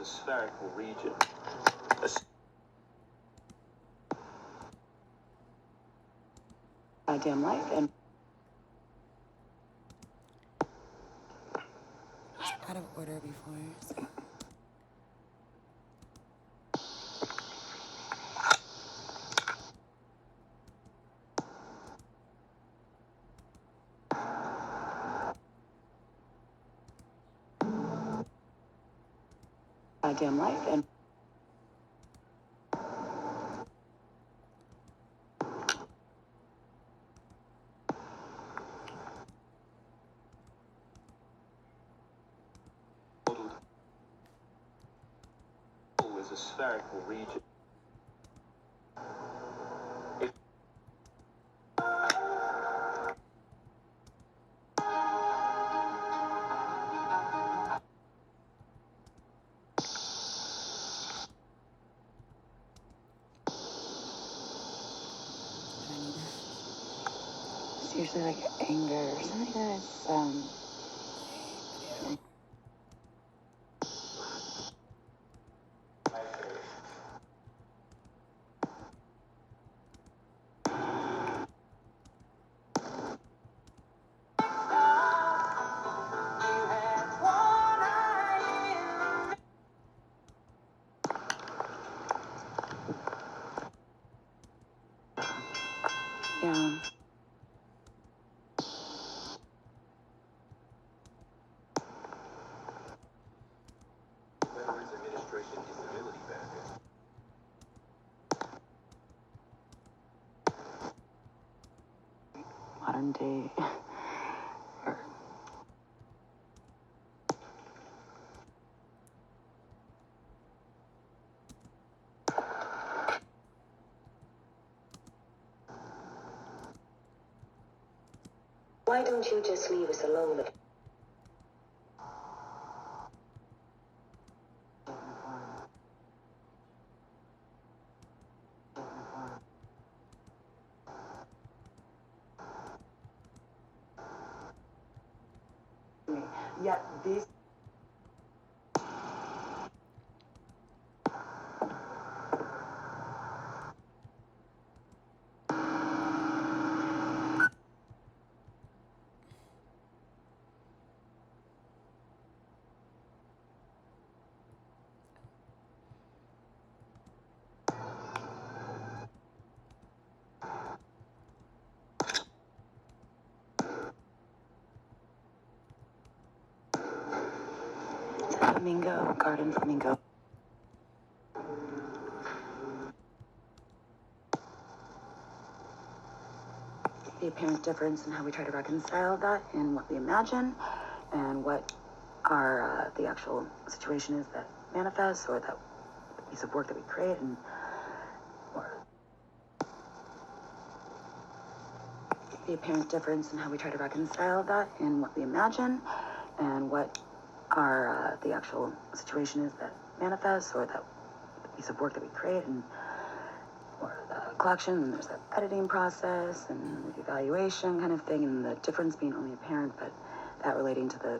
a spherical region. Dim light and out of order before. So. dim light and Is a spherical region. it's usually like anger or something that's yeah. Veterans Administration disability benefits. Modern day. Why don't you just leave us alone? Yet these flamingo, garden flamingo. The apparent difference in how we try to reconcile that in what we imagine and what our the actual situation is that manifests, or that piece of work that we create, and or the apparent difference in how we try to reconcile that in what we imagine and what our the actual situation is that manifests, or that piece of work that we create, and or the collection, and there's that editing process and the evaluation kind of thing, and the difference being only apparent, but that relating to the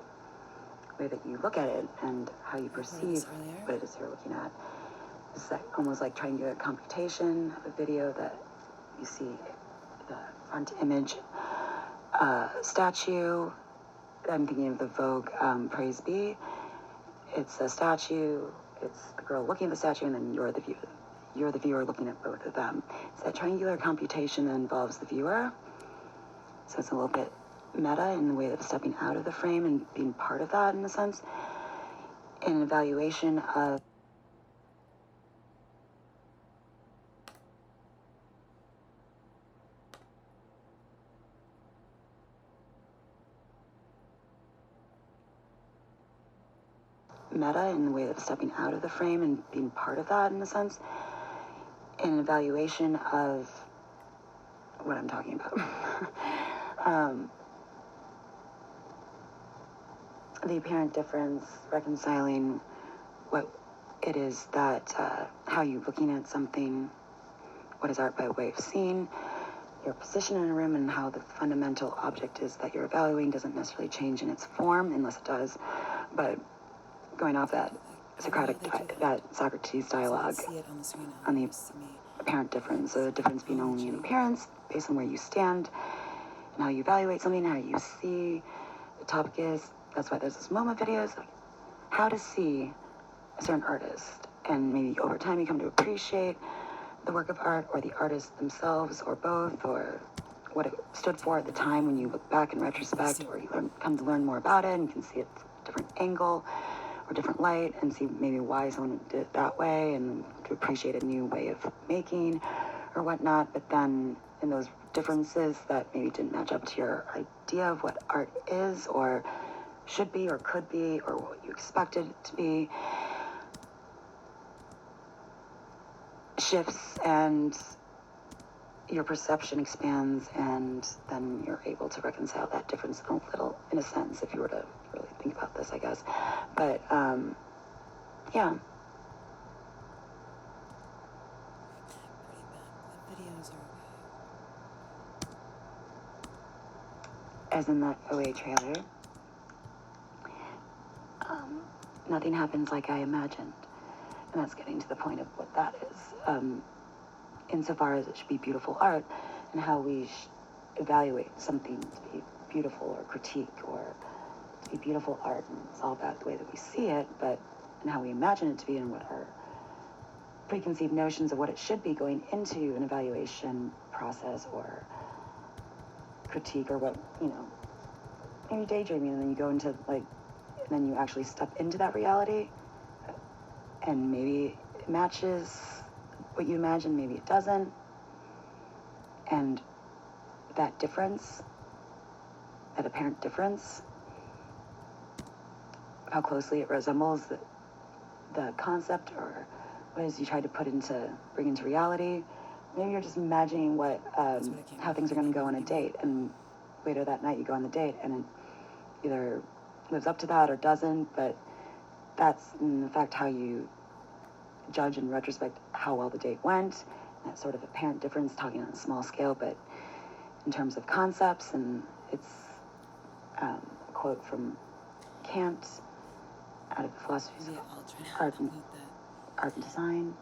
way that you look at it and how you perceive what it is you're looking at. It's like almost like trying to do a computation of a video that you see the front image statue. I'm thinking of the Vogue Praise Be. It's a statue, it's the girl looking at the statue, and then you're the viewer. You're the viewer looking at both of them. It's that triangular computation that involves the viewer. So it's a little bit meta in the way of stepping out of the frame and being part of that in a sense. An evaluation of meta in the way of stepping out of the frame and being part of that in a sense. An evaluation of what I'm talking about. The apparent difference, reconciling what it is that, how you're looking at something, what is art by way of seeing, your position in a room, and how the fundamental object is that you're evaluating doesn't necessarily change in its form, unless it does, but going off that that Socrates dialogue See it on the screen on the to me. apparent difference, so the difference being only in appearance, based on where you stand, and how you evaluate something, how you see the topic is. That's why there's this MoMA videos of how to see a certain artist, and maybe over time you come to appreciate the work of art, or the artist themselves, or both, or what it stood for at the time when you look back in retrospect, or you come to learn more about it and you can see it from a different angle or different light and see maybe why someone did it that way and to appreciate a new way of making or whatnot. But then in those differences that maybe didn't match up to your idea of what art is or should be or could be or what you expected it to be, shifts and your perception expands, and then you're able to reconcile that difference in a sense, if you were to really think about this, I guess. But, yeah. Pretty bad. The videos are As in that OA trailer, nothing happens like I imagined. And that's getting to the point of what that is. Insofar as it should be beautiful art, and how we evaluate something to be beautiful or critique or to be beautiful art. And it's all about the way that we see it, but and how we imagine it to be, and what our preconceived notions of what it should be going into an evaluation process or critique, or what, maybe daydreaming, and then you go into and then you actually step into that reality, and maybe it matches what you imagine, maybe it doesn't. And that difference, that apparent difference, how closely it resembles the concept or what it is you tried to bring into reality. Maybe you're just imagining how things are going to go on a date, and later that night you go on the date and it either lives up to that or doesn't, but that's in fact how you judge in retrospect how well the date went. That sort of apparent difference, talking on a small scale, but in terms of concepts. And it's a quote from Kant out of the philosophies of art and design,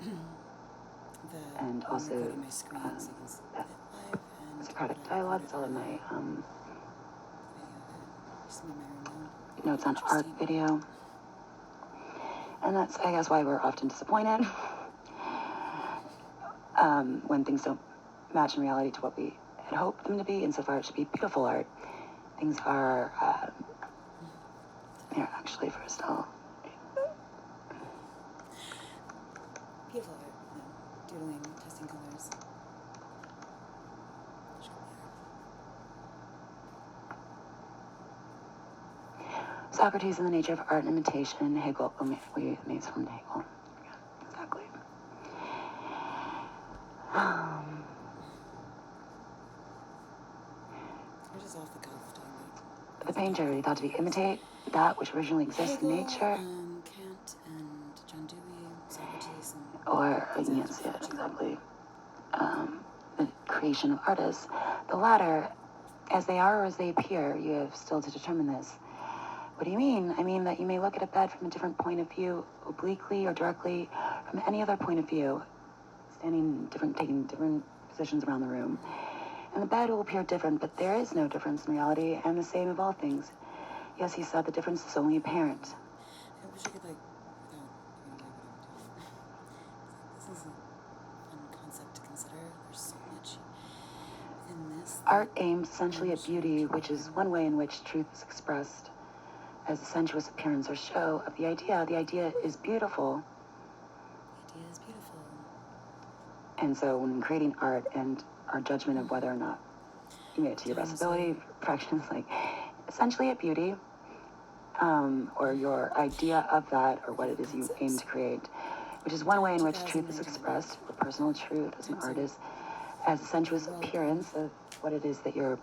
and also that Socratic dialogue. It's all in my notes on art video. And that's, I guess, why we're often disappointed when things don't match in reality to what we had hoped them to be. Insofar it should be beautiful art, things are, here, actually, first I'll... beautiful art. Doodling, testing colors. Socrates and the Nature of Art and Imitation, Hegel, we made from Hegel. Exactly. We're just off the cuff talking about The painter already thought to be imitate that which originally exists in nature, Kant and John Dewey, Socrates, and or, yes, yeah, exactly, the creation of artists. The latter, as they are or as they appear, you have still to determine this. What do you mean? I mean that you may look at a bed from a different point of view, obliquely or directly, from any other point of view, taking different positions around the room. And the bed will appear different, but there is no difference in reality, and the same of all things. Yes, he said the difference is only apparent. I wish I could, without giving away what I'm doing. This is a fun concept to consider. There's so much in this. Art aims essentially at beauty, which is one way in which truth is expressed as a sensuous appearance or show of the idea. The idea is beautiful. The idea is beautiful. And so when creating art and our judgment of whether or not you made it to your best ability, perfection is essentially at beauty, or your idea of that, or what it is you aim to create, which is one way in which truth is expressed, or personal truth as an artist, as a sensuous appearance of what it is that you're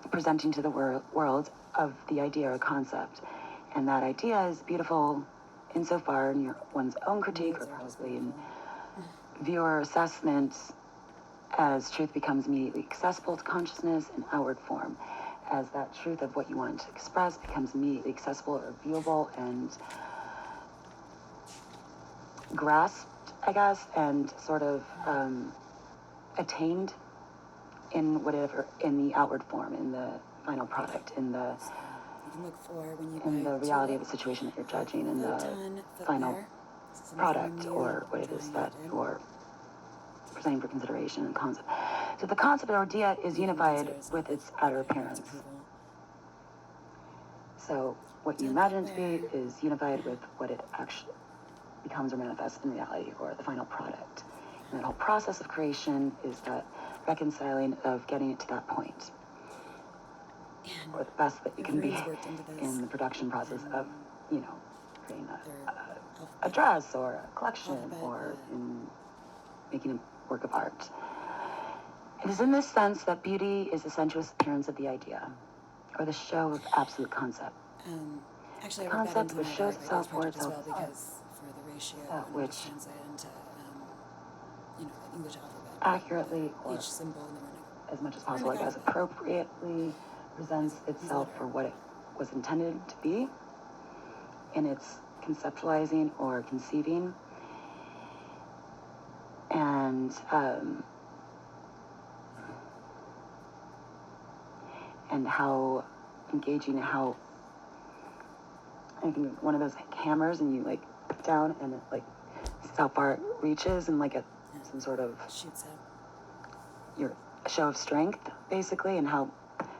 presenting to the world of the idea or concept. And that idea is beautiful insofar in one's own critique, or probably in viewer assessment, as truth becomes immediately accessible to consciousness in outward form, as that truth of what you want to express becomes immediately accessible or viewable and grasped, I guess, and sort of attained in whatever, in the outward form, in the final product, in the So you can look for when you in buy the reality of tulip, the situation that you're judging, in the photon final footwear. This is an product, informal or what it is drawing that I did. you're presenting for consideration and concept. So the concept or idea is You can unified consider as with well its outer your parents' appearance. approval. So what you Done imagine it to be footwear. is unified with what it actually becomes or manifests in reality, or the final product. And that whole process of creation is that reconciling of getting it to that point, And or the best that you can be everyone's worked into this. in the production process of, you know, creating Their a dress or a collection, alphabet, or in making a work of art. It is in this sense that beauty is the sensuous appearance of the idea, or the show of absolute concept. Actually, The I wrote that concept into which my shows Dark itself Ideas for project as itself well as art. because for the ratio That and it which just translated into the English alphabet. accurately, or Each symbol in the runic. as much as possible, I guess, alphabet. appropriately presents itself for what it was intended to be in its conceptualizing or conceiving, and how engaging, how I think one of those like hammers, and you like put down, and it like sees how far it reaches, and like some sort of Shoots out. your show of strength, basically, and how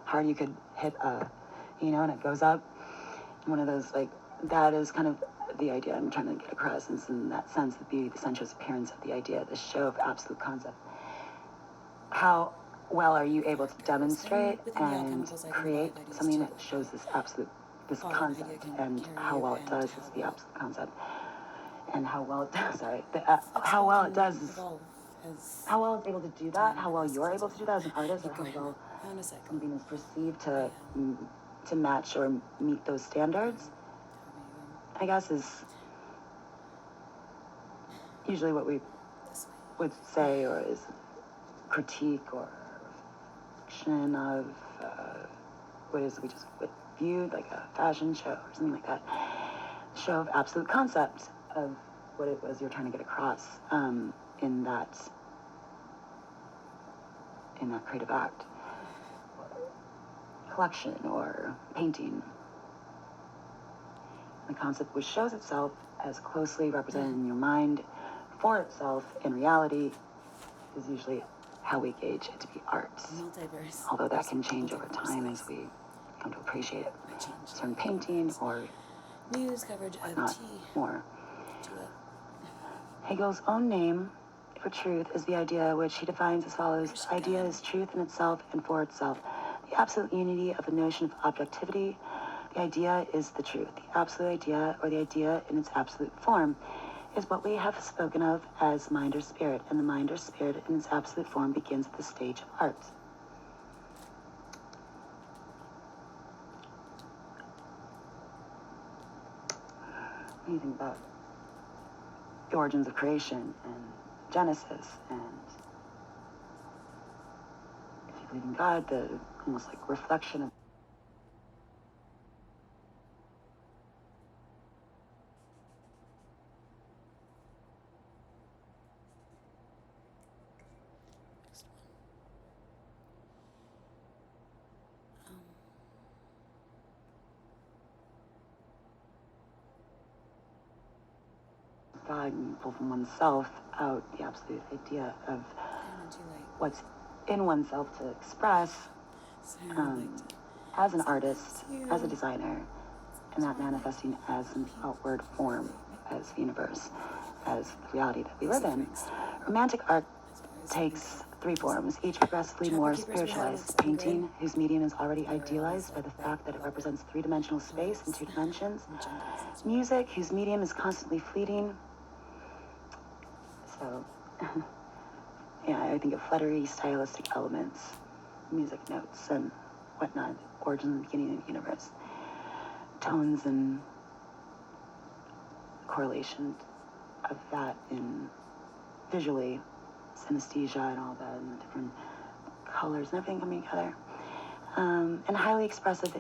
hard you could hit, and it goes up. One of those, like, that is kind of the idea I'm trying to get across, is in that sense, the beauty, the sensuous appearance of the idea, the show of absolute concept. How well are you able to demonstrate Within the and alchemicals, I think create about ideas something too. that shows this absolute, this How an idea concept, can and carry how you well it and does how is the well absolute concept, and how well it does, sorry, flexible how well it and does is evolve as how well it's able to do that, time how well you're passes able as to do well. that as an artist, or Like how grammar. well On a cycle. something is perceived to match or meet those standards, I guess, is usually what we This way. would say, or is critique or reflection of what is we just viewed like a fashion show or something like that. Show of absolute concept of what it was you're trying to get across in that creative act, collection, or painting. The concept which shows itself as closely represented in your mind for itself in reality is usually how we gauge it to be art. Multiverse. Although that can change over time Multiverses. as we come to appreciate it. Might change. Certain painting or News coverage of whatnot tea. more. Tulip. Hegel's own name for truth is the idea, which he defines as follows. The idea is truth in itself and for itself. The absolute unity of the notion of objectivity. The idea is the truth. The absolute idea, or the idea in its absolute form, is what we have spoken of as mind or spirit, and the mind or spirit in its absolute form begins at the stage of art. When you think about the origins of creation and Genesis, and if you believe in God, the almost like reflection of Next one. God, and pull from oneself out the absolute idea of And too late. what's in oneself to express So I would like to as an artist, as a designer, and that manifesting as an outward form, as the universe, as the reality that we live in. Romantic art takes three forms, each progressively more spiritualized. Painting, whose medium is already idealized by the fact that it represents three-dimensional space in two dimensions. Music, whose medium is constantly fleeting. So, yeah, I think of fluttery stylistic elements, music notes and whatnot, origin and beginning of the universe, tones and correlation of that in visually, synesthesia and all that, and the different colors and everything coming together, and highly expressive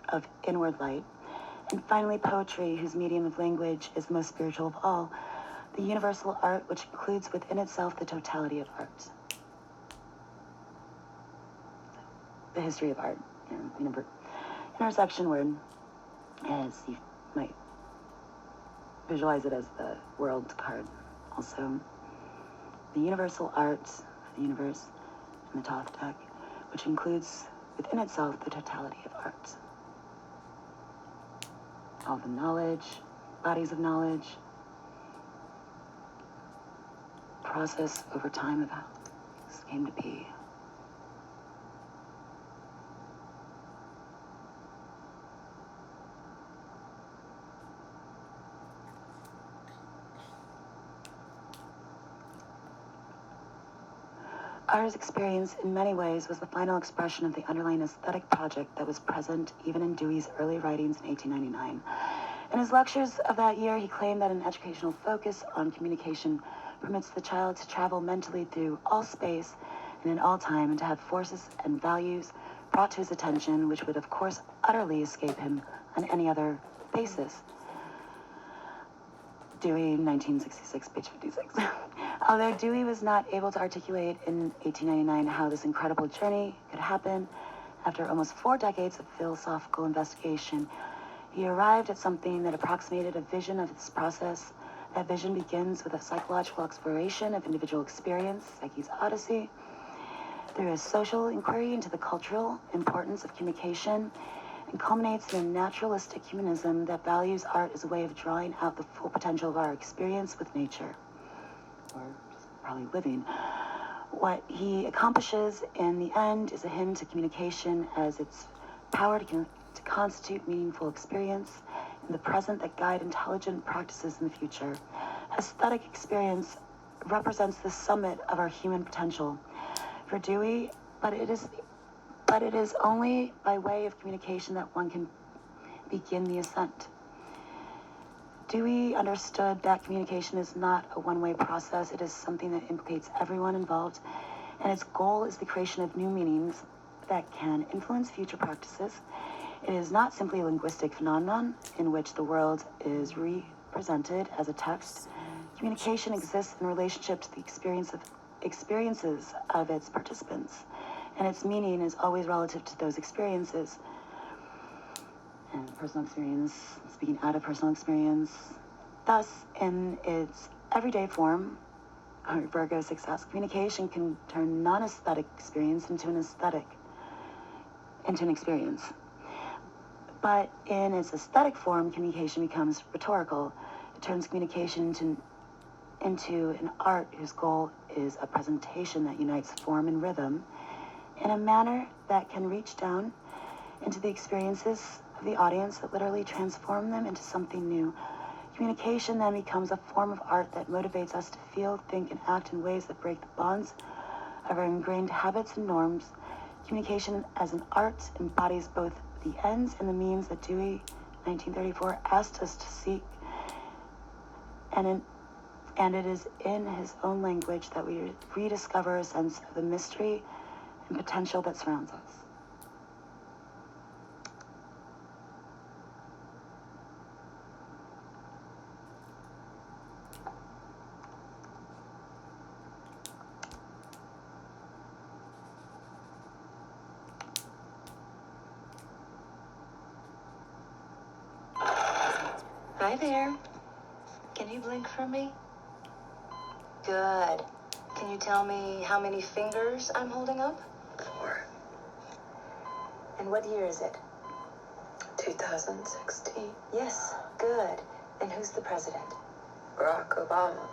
of inward light. And finally, poetry, whose medium of language is the most spiritual of all. the universal art which includes within itself the totality of art. The history of art, intersection word, as you might visualize it as the world card. Also, the universal art of the universe in the Thoth deck, which includes within itself the totality of art. All the knowledge, bodies of knowledge, process over time of how this came to be. Art's experience, in many ways, was the final expression of the underlying aesthetic project that was present even in Dewey's early writings in 1899. In his lectures of that year, he claimed that an educational focus on communication permits the child to travel mentally through all space and in all time, and to have forces and values brought to his attention, which would, of course, utterly escape him on any other basis. Dewey, 1966, page 56. Although Dewey was not able to articulate in 1899 how this incredible journey could happen, after almost 4 decades of philosophical investigation, he arrived at something that approximated a vision of this process. That vision begins with a psychological exploration of individual experience, Psyche's Odyssey, through a social inquiry into the cultural importance of communication, and culminates in a naturalistic humanism that values art as a way of drawing out the full potential of our experience with nature, or just probably living. What he accomplishes in the end is a hymn to communication as its power to constitute meaningful experience in the present that guide intelligent practices in the future. Aesthetic experience represents the summit of our human potential. For Dewey, but it is only by way of communication that one can begin the ascent. Dewey understood that communication is not a one-way process. It is something that implicates everyone involved, and its goal is the creation of new meanings that can influence future practices. It is not simply a linguistic phenomenon in which the world is represented as a text. Communication exists in relationship to the experiences of its participants, and its meaning is always relative to those experiences. And personal experience, speaking out of personal experience. Thus, in its everyday form, Virgo success, communication can turn non-aesthetic experience into an experience. But in its aesthetic form, communication becomes rhetorical. It turns communication into an art whose goal is a presentation that unites form and rhythm in a manner that can reach down into the experiences of the audience, that literally transform them into something new. Communication then becomes a form of art that motivates us to feel, think, and act in ways that break the bonds of our ingrained habits and norms. Communication as an art embodies both the ends and the means that Dewey, 1934, asked us to seek, and it is in his own language that we rediscover a sense of the mystery and potential that surrounds us. Hi there. Can you blink for me? Good. Can you tell me how many fingers I'm holding up? 4. And what year is it? 2016. Yes, good. And who's the president? Barack Obama.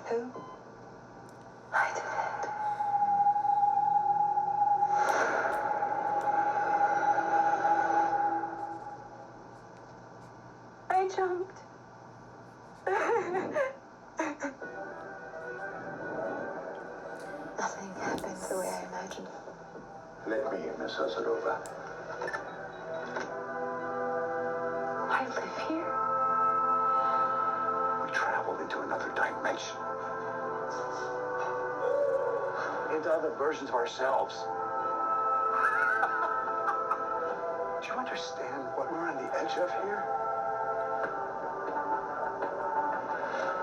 Who? I did it. I jumped. Nothing happened the way I imagined. Let me in, Miss Ozarova. I live here. We traveled into another dimension. Into other versions of ourselves. Do you understand what we're on the edge of here?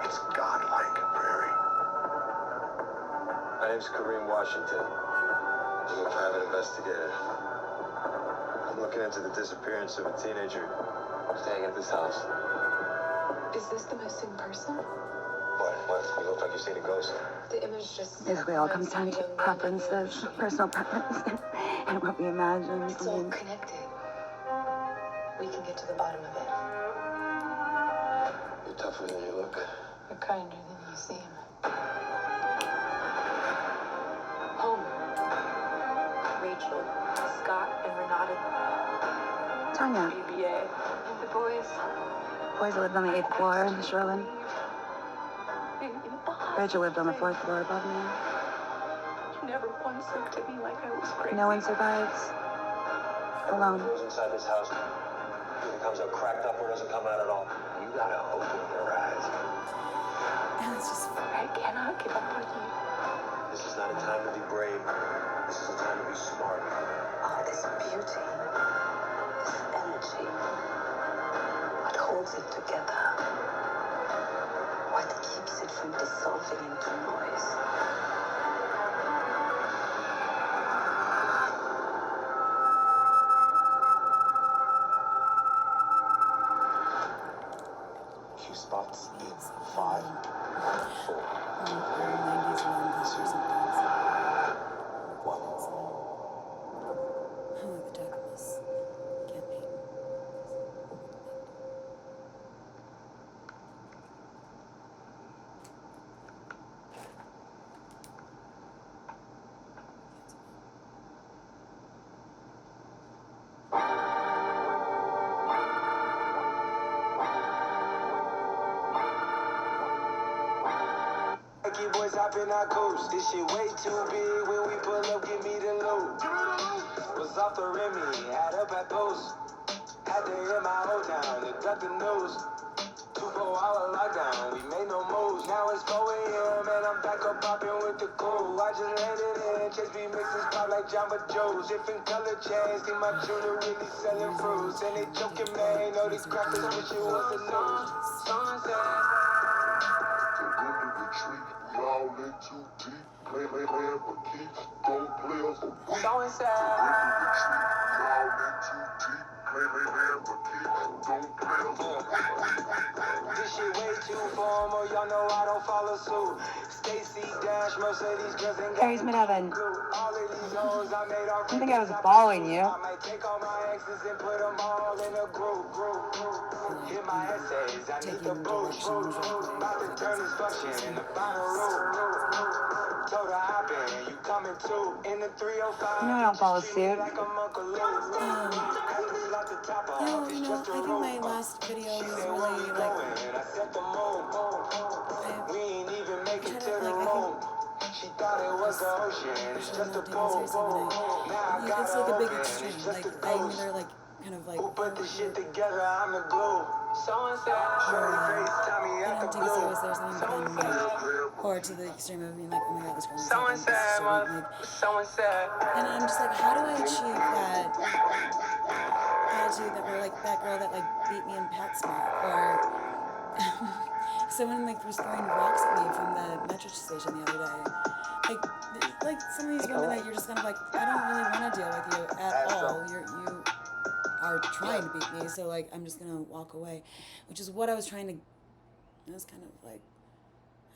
It's My name's Kareem Washington. I'm a private investigator. I'm looking into the disappearance of a teenager staying at this house. Is this the missing person? What? You look like you've seen a ghost. The image just Basically, all comes down to preferences, personal preferences, and what we imagine. It's all connected. We can get to the bottom of it. You're tougher than you look. You're kinder than you seem. Homer, Rachel, Scott, and Renata. Tanya, BBA. And the boys. boys lived on the 8th floor in Sherwin. In the hospital. Rachel lived on the 4th floor above me. You never once looked at me like I was crazy. No one survives. Alone. Goes inside this house. Either comes out cracked up or doesn't come out at all. You gotta open your eyes. And it's just I cannot give up on you. This is not a time to be brave. This is a time to be smart. All this beauty, this energy, what holds it together? What keeps it from dissolving into noise? Few spots in 5, 4, early 90s rom-coms or something. One. I like the Jacobus campaign. Keep boys hopping our coast. This shit way too big. When we pull up, give me the loot. Was off the Remy, had up at post. Had to hit my whole town to duck the news. 2-4-hour lockdown, we made no moves. Now it's 4 a.m. and I'm back up popping with the cool. I just landed in, Chase B mixes pop like Jamba Joe's. Different color chains, think my jewelry really selling fruits. And they joking, man, know these crackers wish it was the news. Sunset. Y'all in too deep, play for keeps, don't play us a week. So sad. Y'all in too deep, play for keeps, don't play us a week. This shit way too formal, y'all know I don't follow suit. Stacy Dash, most of these girls ain't got Aries Midheaven. all of these hoes I made off. I think I was following you. I might take all my exes and put them all in a group. Hit my essays, I need the boost. About to turn this function in the final room. Told her hop in, you coming too. In the 305. You know I don't follow suit. Like I'm Uncle Luke. Like the top off, No, it's you know, just a I think room. my last video She was said, where really you like, going? I set the moon. We ain't even make it to the Kind of room. She thought it was the ocean. It's just a pool. Now I got it's her like a big open. extreme. It's just Like, a I ghost. either like, kind of like, Who put this shit together? I'm the glue. So and so. Shorty face, Tommy I at don't the take it blue. serious, there's something but then like, or to the extreme of being like, oh my god, this girl is Someone like, said, like, someone said. and I'm just like, how do I achieve that attitude that we're like that girl that like beat me in PetSmart, or someone like was throwing rocks at me from the metro station the other day. Like some of these women that you're just kind of like, I don't really want to deal with you at all. You are trying to beat me, so like I'm just gonna walk away, which is what I was trying to. I was kind of like,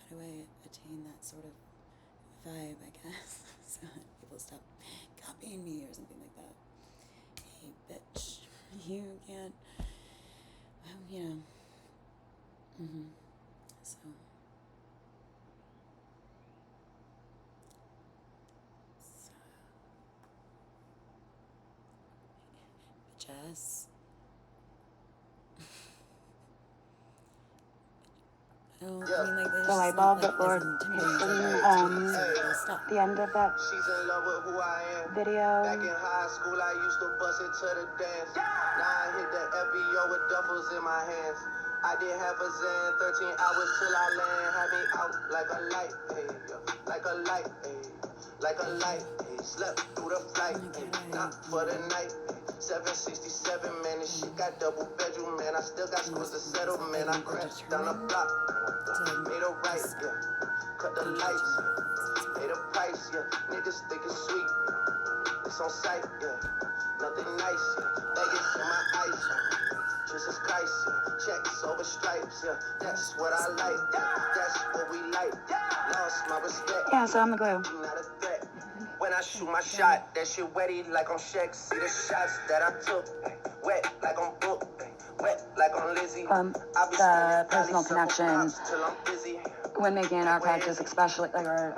how do I attain that sort of vibe, I guess, so that people stop copying me or something like that. Hey, bitch, you can't, you know. So. Jess. I mean, like, there's The light just not, bulb that Lord stop. the end of that She's in love with who I am. video. Back in high school, I used to bust it to the dance. Now I hit the FBO with duffels in my hands. I did half a Zen, 13 hours till I land. Had me out like a light, ayy, like a light, ayy, like a light, ayy. Slept through the flight, ayy, not for the night. 767, man, this shit got double bedroom, man. I still got screws to settle, man. I crashed down the block, made a right, yeah. Cut the lights, made a the price, yeah. Niggas think it's sweet. It's on sight, yeah. Nothing nice, yeah. Vegas in my eyes, yeah. Jesus Christ, yeah. Checks over stripes, yeah. That's what I like, yeah. That's what we like. Lost my respect. Yeah, so I'm the glue. You not a threat. When I shoot my shot, that shit wetty like on Shaq. See the shots that I took, wet like on Book, wet like on Lizzie. The personal connection when making an art project, especially like a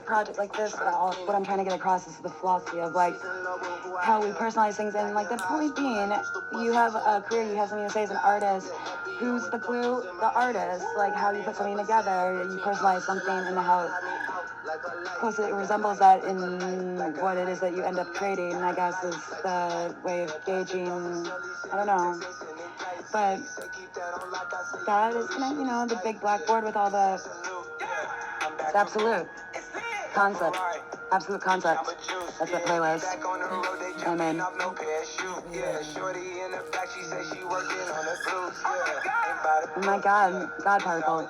project like this, what I'm trying to get across is the philosophy of like how we personalize things, and like the point being, you have a career, you have something to say as an artist. Who's the glue? The artist. Like how you put something together, you personalize something, and how closely it resembles that in what it is that you end up creating, I guess, is the way of gauging. I don't know. But that is, you know, the big blackboard with all the it's absolute concept. Absolute concept. That's what playlist. I mean, oh my God, God particle.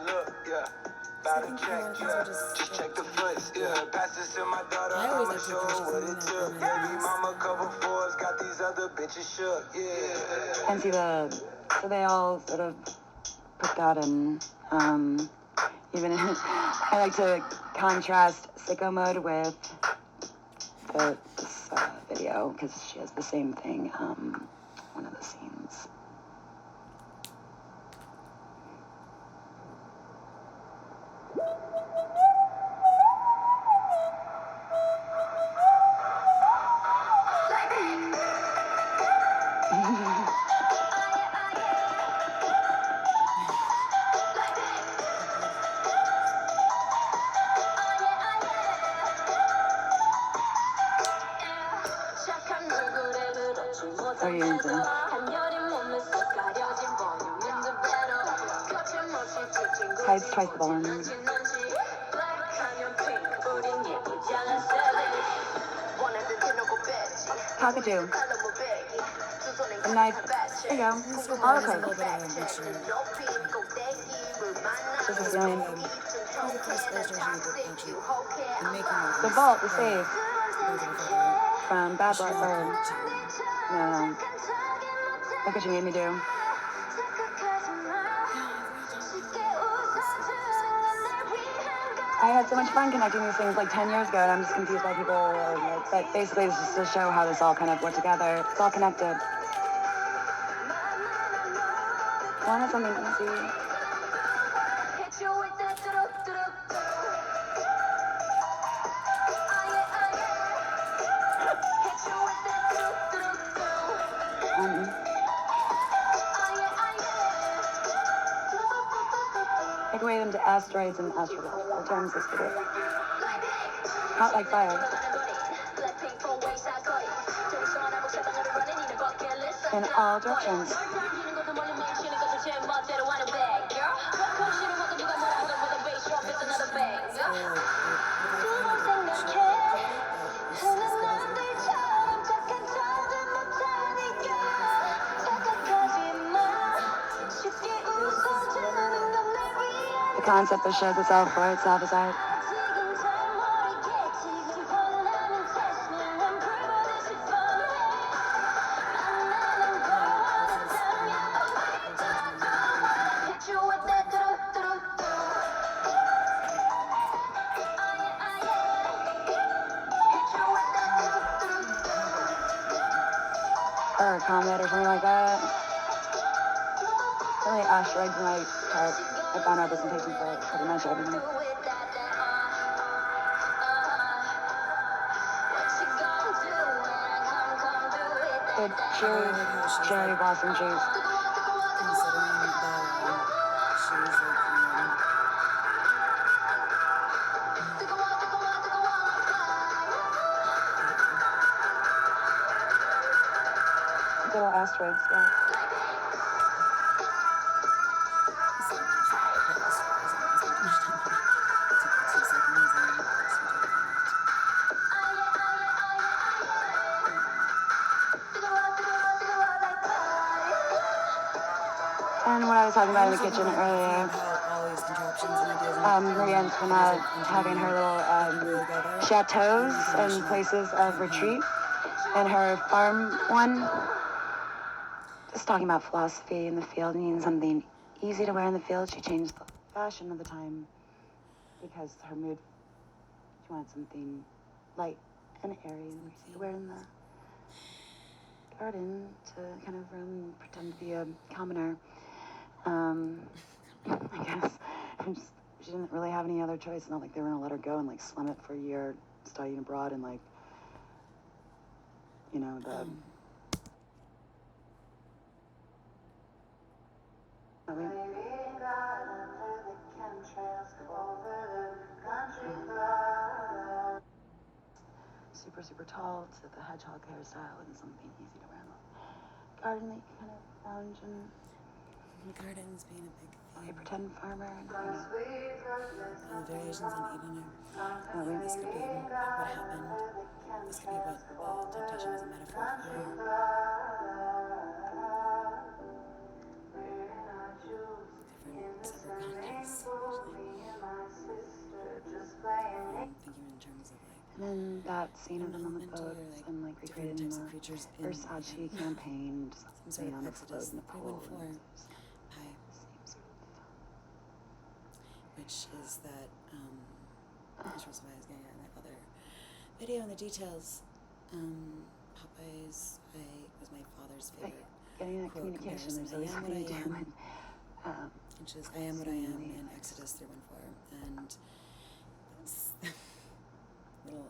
I think a lot of things are just Check the foots, yeah. Pass this to my daughter. I always I'ma like to show appreciate what it something took. that Baby mama cover fours, got these other bitches shook, yeah. And see so they all sort of put that in, even I like to contrast Sicko Mode with this video, because she has the same thing, one of the scenes. What are you into? Tights, twice the volume. Cockatoo. A knife. There you go. there's a All little okay. bit of a mixture. This is feeling. Probably the first illustration I did actually in making all The this. vault is safe Those are the favorite. from Bad She's Blood. like Or, too. no. Look what you made me do. I had so much fun connecting these things like 10 years ago, and I'm just confused why people are like, but basically it's just to show how this all kind of went together. It's all connected. I wanted something easy. Equate them to asteroids and astrobes. The terms is to do. Hot like fire. In all directions. The concept that shows itself for itself is art. Or a comet or something like that. Really asteroids in my chart. I found representation for pretty much everything. The cherry blossom juice. Considering that she was like, Little asteroids, yeah. And what I was talking about in the kitchen earlier. how all these contraptions and ideas and Marie Antoinette having her really little go there. chateaus and places of retreat, and her farm one. Just talking about philosophy in the field, needing something easy to wear in the field. She changed the fashion of the time because her mood. She wanted something light and airy and easy to wear in the garden to kind of pretend to be a commoner. I guess she didn't really have any other choice. Not like they were gonna let her go and like slum it for a year studying abroad and like, you know, the. Super tall to the hedgehog hairstyle and something easy to wear in the garden that you can kind of lounge in. Gardens being a big A thing. pretend farmer. And, And the variations on Eden oh, we this could be what happened. This could be what temptation is a metaphor for. Different separate contexts, usually. Thinking in terms of like and then that scene of them on the elemental or boats like and like different recreating types of the creatures in Versace campaign, just some sort being of on the Exodus float in the pool. 314 Pi, which is that which was why I was getting at in that other video in the details. Popeyes was my father's favorite. Getting that quote communication, comparison. there's always I am what something I to do am. with Which is I am what I am in Exodus 314, and this little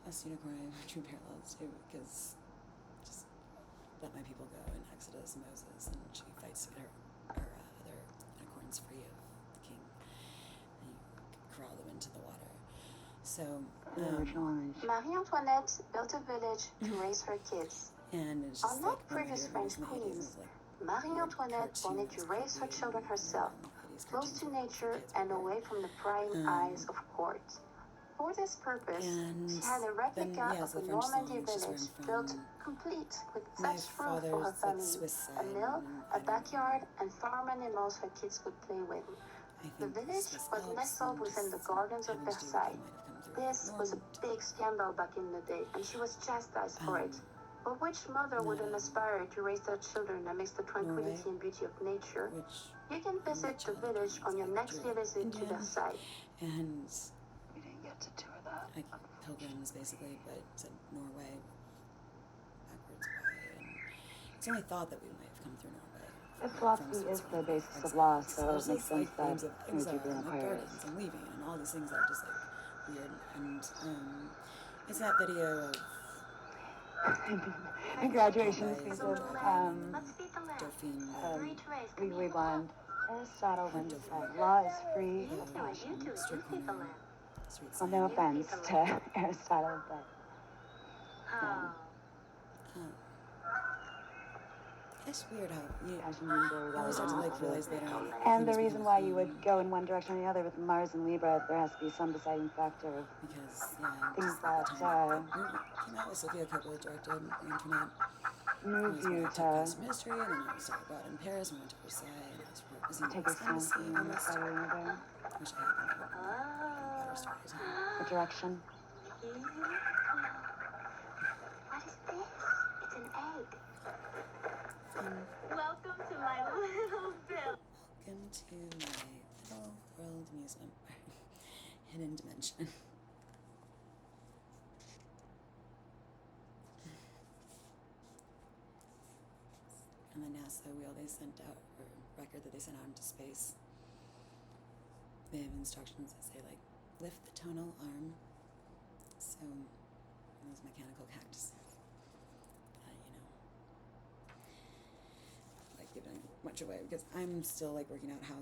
us unicorn true parallels too, because just let my people go in Exodus, Moses, and she fights to get her other unicorns free of the king, and you corral them into the water. So the original image. Marie Antoinette built a village to raise her kids. and it's just Unlike like one of previous the French videos in the 80s queens, was like Marie weird Antoinette wanted to cartoons, raise her creepy, children and herself, the 80s close cartoons to were for nature kids and were away from the prying eyes of court. For this purpose, and she had a replica then, of so a the French Normandy song is just where village I'm built from. complete with My such room for her father's like family, Swiss a side, mill, and a I don't backyard, and farm animals her kids could play with. I The think village Swiss was Alps nestled and within the just gardens of having to do with Versailles. what might have come through This was a Normand. big scandal back in the day, and she was chastised for it. But which mother wouldn't aspire to raise their children amidst the tranquility and beauty of nature? Which You can visit the village on your next visit to Versailles. and We didn't get to tour that. like pilgrims basically, but said Norway backwards way, and it's only thought that we might have come through Norway. If philosophy is the basis of law, so it makes sense that themes of it would be exile an and like Aquarius. gardens and leaving and all these things that are just like weird. And it's that video of And graduation Popeyes speech and of driving Let's feed the lamb. Dauphine. Three trays. Legally Blonde. Aristotle once said, law is free You of do it, you passion. do it. You feed the lamb. Street Well, sign. no offense to Aristotle, but Oh. It's weird how you passion being very always start to like relevant. realize later on. And the things reason become why a you thing would go in one direction or the other with Mars and Libra, there has to be some deciding factor of because things just at the that time came out with Sofia Coppola directed Antoinette. move Was when you I took to costume history, and then I started abroad in Paris, and went to Versailles, and I was in take a stance fantasy in one almost. side or another. Wish I had better storytelling. A direction. What is this? It's an egg. Welcome to my little village. Welcome to my little world amusement park. Hidden dimension. And the NASA wheel they sent out, or record that they sent out into space, they have instructions that say like, lift the tonal arm. So, those mechanical cactus. Like giving much away because I'm still like working out how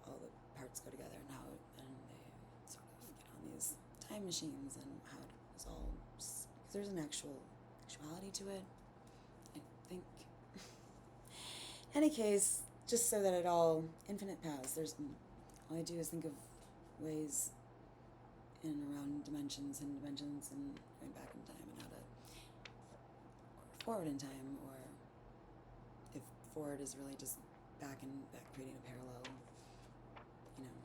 all the parts go together and how and they sort of get on these time machines and how it's all because there's an actuality to it. I think. Any case, just so that it all infinite paths. All I do is think of ways in and around dimensions and going back in time and how to or forward in time, or if forward is really just back and back creating a parallel, you know,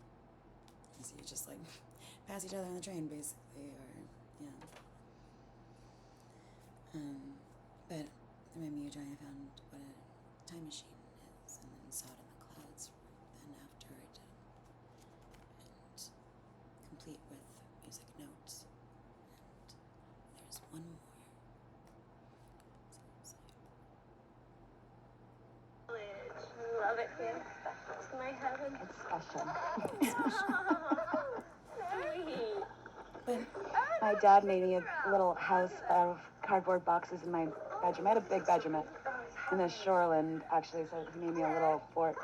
so you just like pass each other on the train basically, or yeah. But through my Miyagi, I found what a time machine is, and then saw it in the clouds. Then after I did, and complete with music notes. And there's one more. Love it here. It's my heaven. It's special. But My dad made me a little house out of cardboard boxes in my bedroom. I had a big bedroom in the shoreland, actually, so he made me a little fort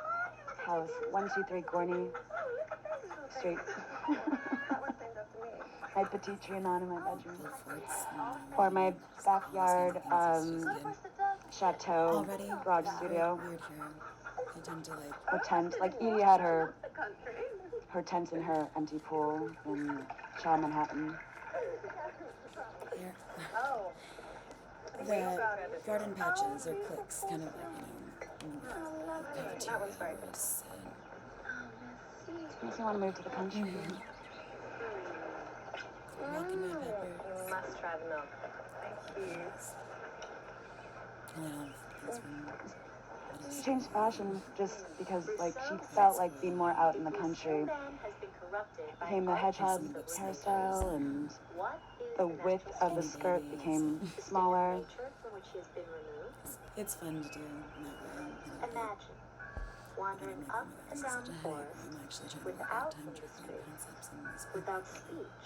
house. 123 Gorney Street. I had Petit Trianon in my bedroom. build forts and Or my backyard things chateau already garage studio. weird here. I tend to like A tent. Like Edie had her tent in her empty pool in Chow Manhattan. here. The garden patches or cliques, kind of like, you know, cafeterias Makes me want to move to the country. and milk and red peppers. Must try the milk. Thank you. And then things from She changed fashion just because, like, she felt like being more out in the country. Became the hedgehog hairstyle, and the width of the skirt became smaller. it's fun to do in that way. Imagine wandering up and down the forest I'm actually trying to work out without time traveling industry, concepts in this book. without speech,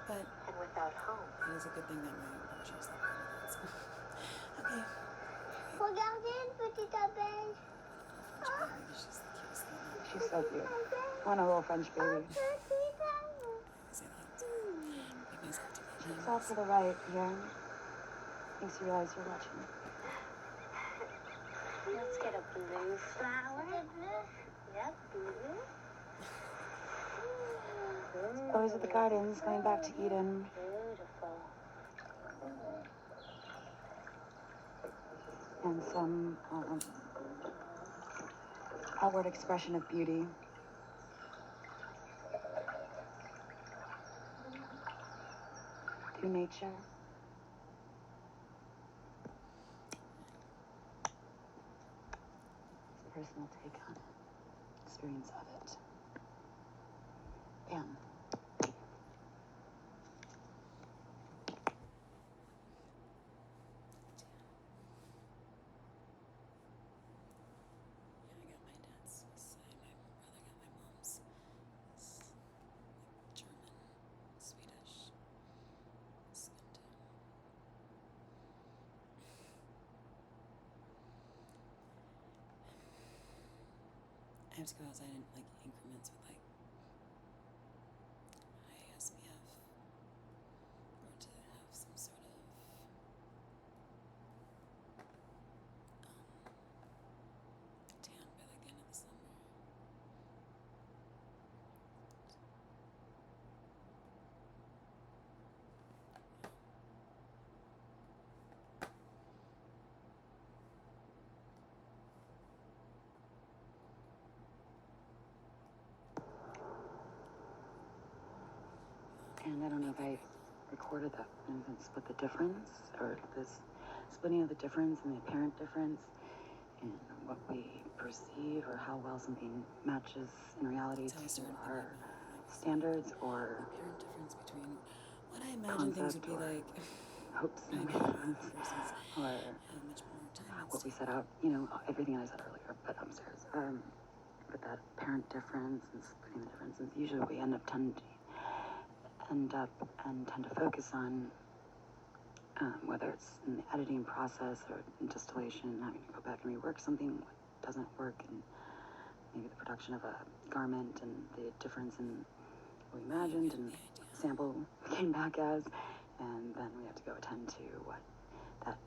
But and without home. it is a good thing that my publisher's like that. So. Okay. Regardez, petite abeille. Maybe she's the cutest thing. She's so cute. I want a little French baby. I say that. Make myself do my It's off to the right here. Makes you realize you're watching. Let's get a blue flower. Yep, blue. Those are the gardens going back to Eden. Beautiful. And some outward expression of beauty. Through nature. It's a personal take on it, experience of it. Bam. Yeah, I got my dad's Swiss side. My brother got my mom's. It's like German, Swedish. And, I have to go outside in like increments with like ISBF or to have some sort of tan by like the end of the summer. And I don't know if I recorded that and then split the difference, or this splitting of the difference and the apparent difference in what we perceive, or how well something matches in reality So I to started thinking our about standards or apparent difference between what I imagine things would concept be or like hopes and maybe ambitions, versus or how much more time it's what we set out, you know, everything I said earlier, but upstairs. But that apparent difference and splitting the difference, and usually we end up tend to focus on whether it's in the editing process or in distillation, having to go back and rework something what doesn't work, and maybe the production of a garment and the difference in what we imagined and sample came back as, and then we have to go attend to what that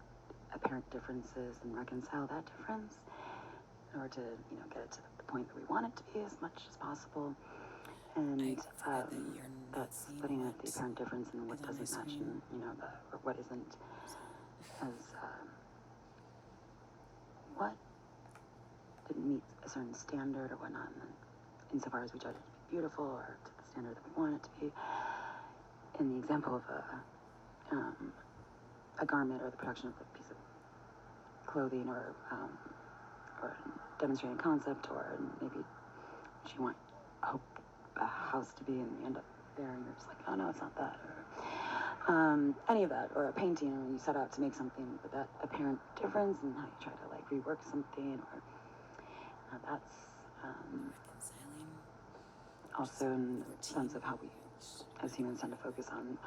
apparent difference is and reconcile that difference in order to, you know, get it to the point that we want it to be as much as possible. And I forget that you're not that's seeing splitting at what the apparent difference and what is on my doesn't match, screen. and, you know, or what isn't as what didn't meet a certain standard or whatnot, and then insofar as we judge it to be beautiful or to the standard that we want it to be. In the example of a garment or the production of a piece of clothing or demonstrating concept, or maybe what you want a house to be, and you end up there and you're just like, oh no, it's not that, or any of that, or a painting, or you set out to make something with that apparent difference and how you try to like rework something, or that's Reconciling. also in the sense of how we as humans tend to focus on,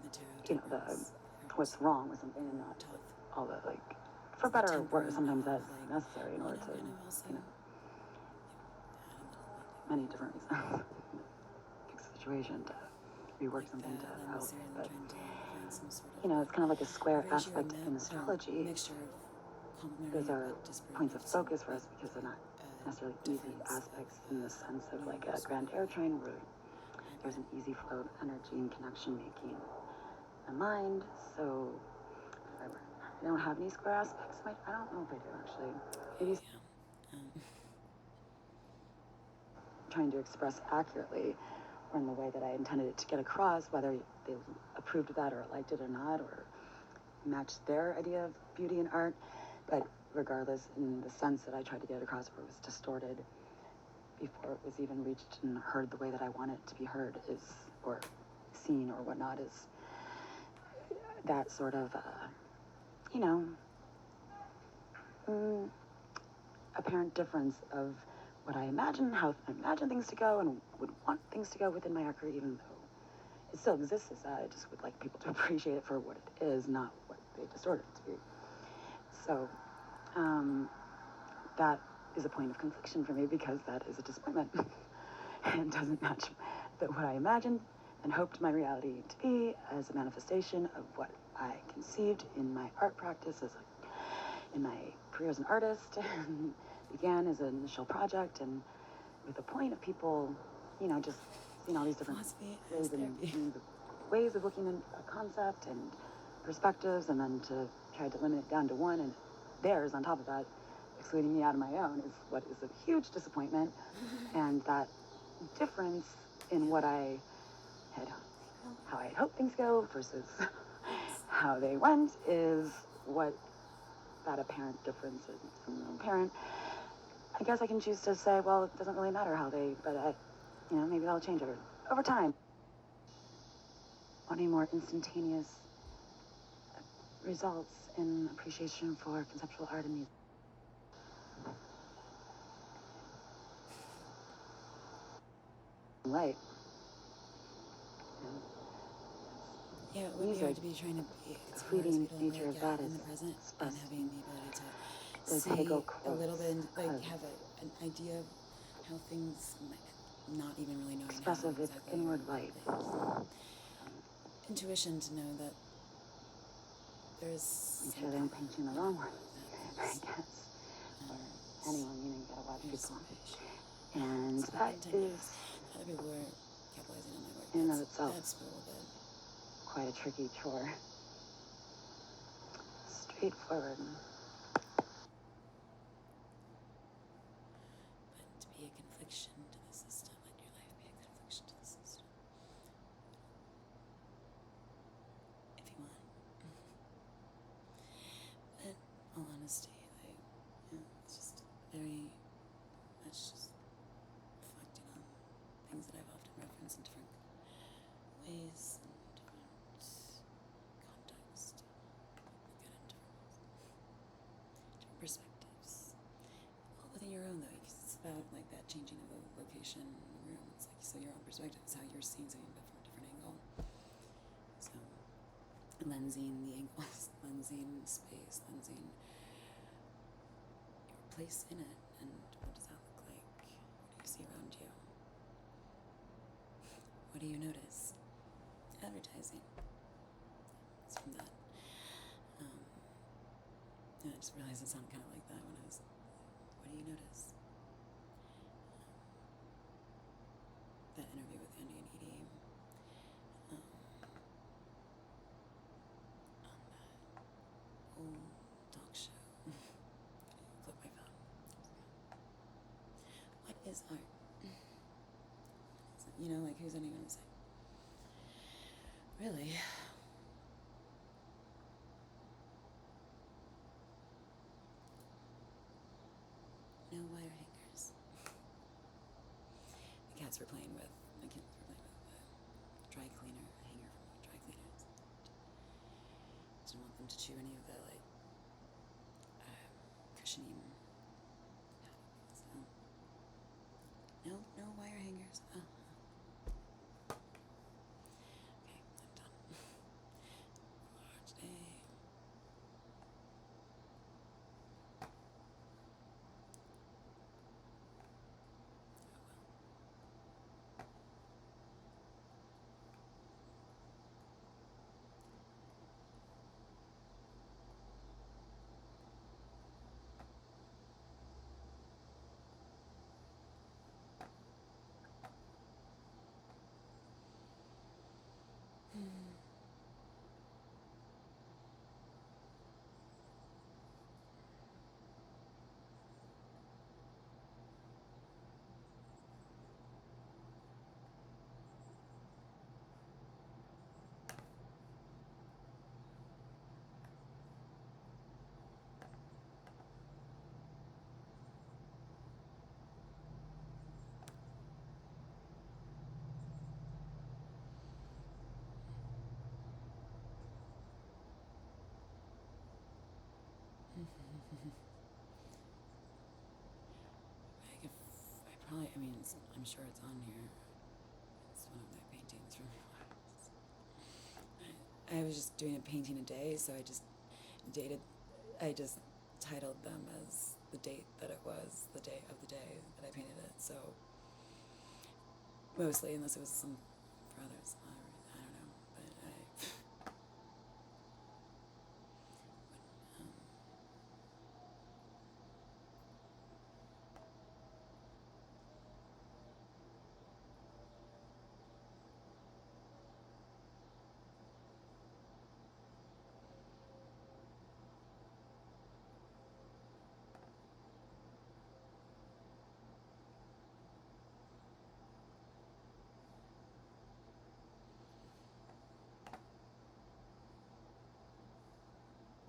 The tarot you know, decks what's wrong with something and not tough. all the like, for better or worse, sometimes that's necessary in order to, kind of also you know, had a little like many different reasons. Fix the situation, to rework something, to that help, necessarily but trying to find some sort of you know, it's kind of like a square ratio aspect of in net- astrology. mixture of complementary Those are but disparate points of notes focus and, for us because they're not necessarily easy difference aspects of, in the sense of like a universe grand with air train where hybrid. there's an easy flow of energy and connection making the mind. So if I don't have any square aspects, I don't know if I do actually. Maybe Yeah. trying to express accurately or in the way that I intended it to get across, whether they approved of that or liked it or not, or matched their idea of beauty and art. But regardless, in the sense that I tried to get it across, where it was distorted before it was even reached and heard the way that I want it to be heard, is, or seen or whatnot, is that sort of, you know, apparent difference of what I imagine, how I imagine things to go, and would want things to go within my arc, even though it still exists as that. I just would like people to appreciate it for what it is, not what they distorted it to be. So, that is a point of confliction for me because that is a disappointment and doesn't match what I imagined and hoped my reality to be as a manifestation of what I conceived in my art practice in my career as an artist. And began as an initial project and with the point of people, you know, just seeing all these different Philosophy as ways of looking at a concept and perspectives, and then to try to limit it down to one, and theirs on top of that, excluding me out of my own, is what is a huge disappointment. And that difference in what I had, how I had hoped things go versus how they went, is what that apparent difference is. Apparent, I guess I can choose to say, well, it doesn't really matter how they, but you know, maybe that'll change over time. Wanting more instantaneous results in appreciation for conceptual art and music. Right. Yeah, it would be Music, hard to be trying to be the as fleeting far as nature like, of that in is the present and expressed having the ability to those see Hegel a little bit, quotes like of have an idea of how things might, not even really knowing expressive how with exactly. inward light. Intuition to know that there's Make sure they don't paint you in the wrong one, I happens. guess. Or anyone, you know, you gotta watch Here's people. some fish. And It's that been 10 is years. Other people are capitalizing on my work. in and of That's itself a little bit. quite a tricky chore. Straightforward. But to be a confliction to the system, let your life be a confliction to the system. If you want. But all honesty, like, yeah, it's just very much just reflecting on things that I've often referenced in different ways and different contexts. Look at it in different perspectives. All within your own though, because it's about like that changing of the location in the room. It's like, so your own perspective is how you're seeing something but from a different angle. So lensing the angles, lensing space, lensing your place in it, and what does that look like? What do you see around you? What do you notice? Advertising. It's from that. And I just realized it sounded kind of like that when I was, what do you notice? That interview with Andy and Edie. On that old talk show. Flip my phone. is art. You know, like, who's anyone to say? Really? No wire hangers. The cats were playing with, my kids were playing with a dry cleaner, a hanger from the dry cleaners. Didn't want them to chew any of the, like, cushiony. So, no wire hangers. Okay, I'm done. For today. I'm sure it's on here. It's one of my paintings from I was just doing a painting a day, so I just titled them as the date that it was, the day of the day that I painted it. So mostly, unless it was some